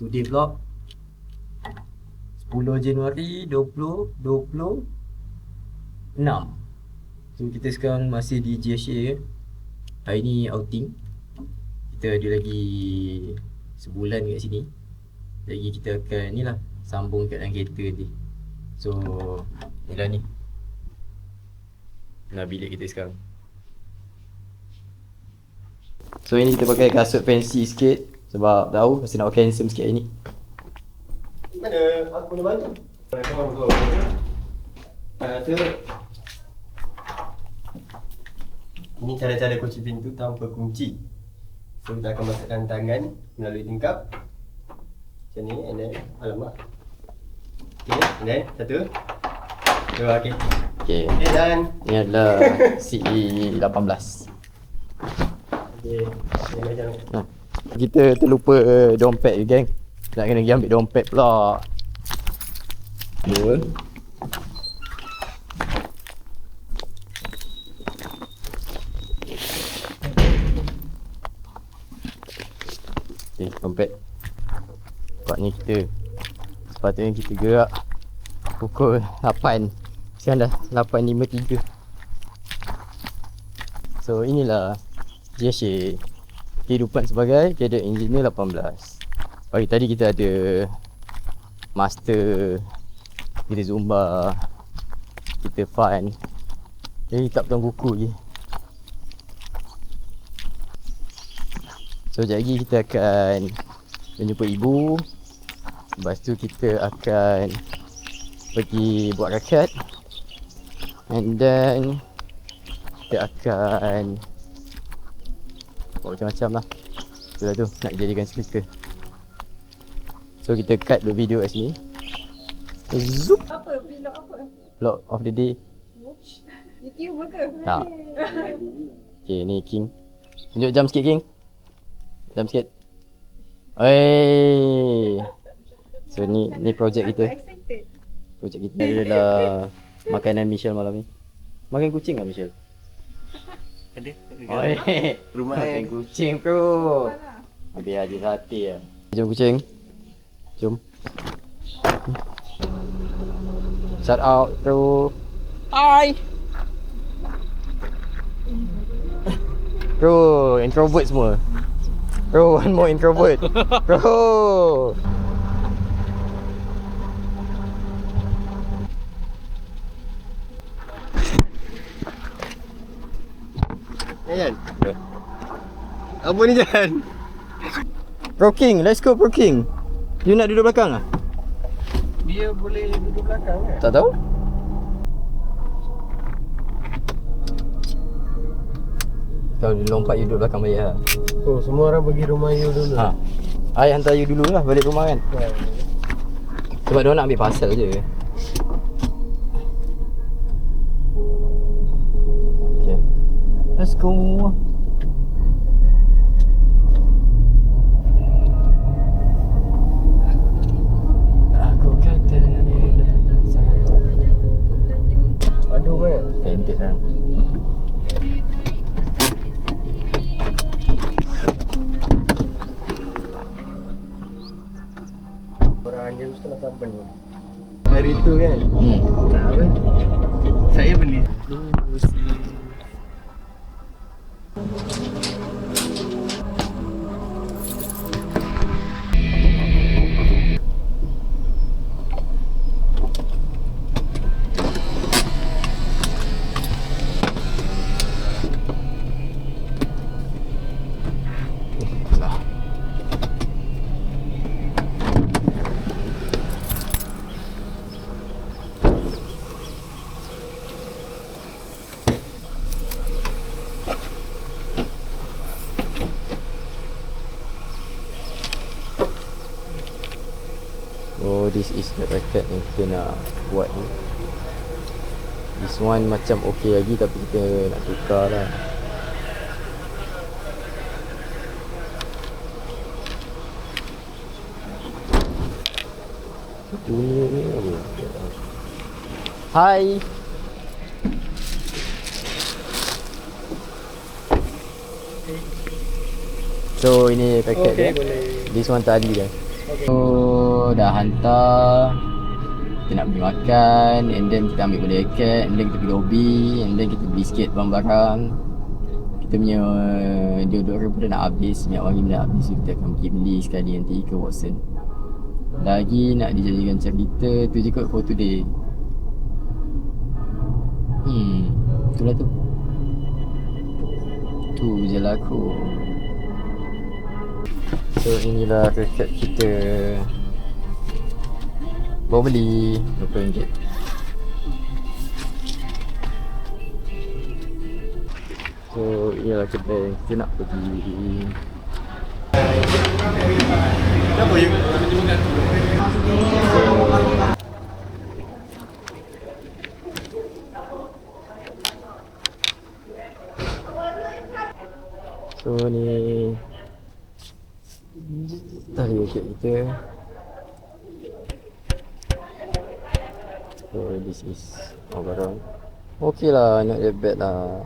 Today vlog 10 Januari 2026. So kita sekarang masih di JSA. Hari ni outing. Kita ada lagi sebulan kat sini. Lagi kita akan ni lah, sambung kat dalam kereta nanti. So inilah ni nah bilik kita sekarang. So ini kita pakai kasut fancy sikit sebab tahu mesti nak pakai handsome sikit hari ni. Mana aku punya baju? Kau. Tu. Ini cara-cara kunci pintu tanpa kunci. So kita akan masukkan tangan melalui tingkap. Macam ni, and then alamak. Okay, and then satu. Dua, okay. Okay, Dan ni adalah CE18. okay, macam Nah, kita terlupa dompet je geng. Nak kena pergi ambil dompet pula. Dua. Okay, dompet. Sepatutnya kita gerak pukul 8. Sekarang dah 8.53. So inilah JSA, kehidupan sebagai cadet engineer 18. Pagi tadi kita ada master, kita zumba, kita fun. Jadi tak petang kuku je. So sekejap lagi kita akan menjumpa ibu. Lepas tu kita akan pergi buat rakat. And then kita akan buat macam-macam lah. Itulah tu, nak jadikan speaker. So kita cut the video kat sini. Zoop. Apa? Vlog apa? Vlog of the day. YouTuber ke? Tak. Okay, ni King. Tunjuk jam sikit King. Jam sikit. Hey. So ni projek kita. Excited. Projek kita adalah makanan Michelle malam ni. Makan kucing tak Michelle? ada. Oi. Rumah Makan kucing bro. Biar je sate lah. Jom kucing. Jom. Shout out bro. Hi. Bro, introvert semua. Bro, one more introvert. Bro. Jan. Apa ni Jan? Pro King, let's go Pro King. You nak duduk belakang ah? Dia boleh duduk belakang kan? Tak tahu. Kalau dia lompat you duduk belakang bayar lah. Oh, semua orang pergi rumah you dulu. Ha. I hantar you dulu lah balik rumah kan. Sebab dia nak ambil parcel je. Okay. Let's go. Aku kata Aduh kan? pendek lah. Orang dia mesti nak sampai ni. Hari tu kan? Tak apa. Saya beli. Oh, this is the racket yang kita nak buat ni. This one macam okey lagi tapi kita nak tukar lah. Dunia ni apa? Hai. So ini paket dia. boleh. This one tali dah. So dah hantar, kita nak pergi makan, and then kita ambil balik jacket, and then kita pergi lobby, and then kita beli sikit barang-barang. Kita punya deodorant pun dah nak habis, minyak wangi dah nak habis, so kita akan pergi beli sekali nanti ke Watson. Lagi nak dijadikan cerita, tu je kot for today. Itulah tu. Tu je lah aku. So inilah rekat kita. Bawa beli RM20. So inilah kedai kita nak pergi. Kenapa you? So ni tali jaket kita. So this is our barang. Okay lah, not that bad lah.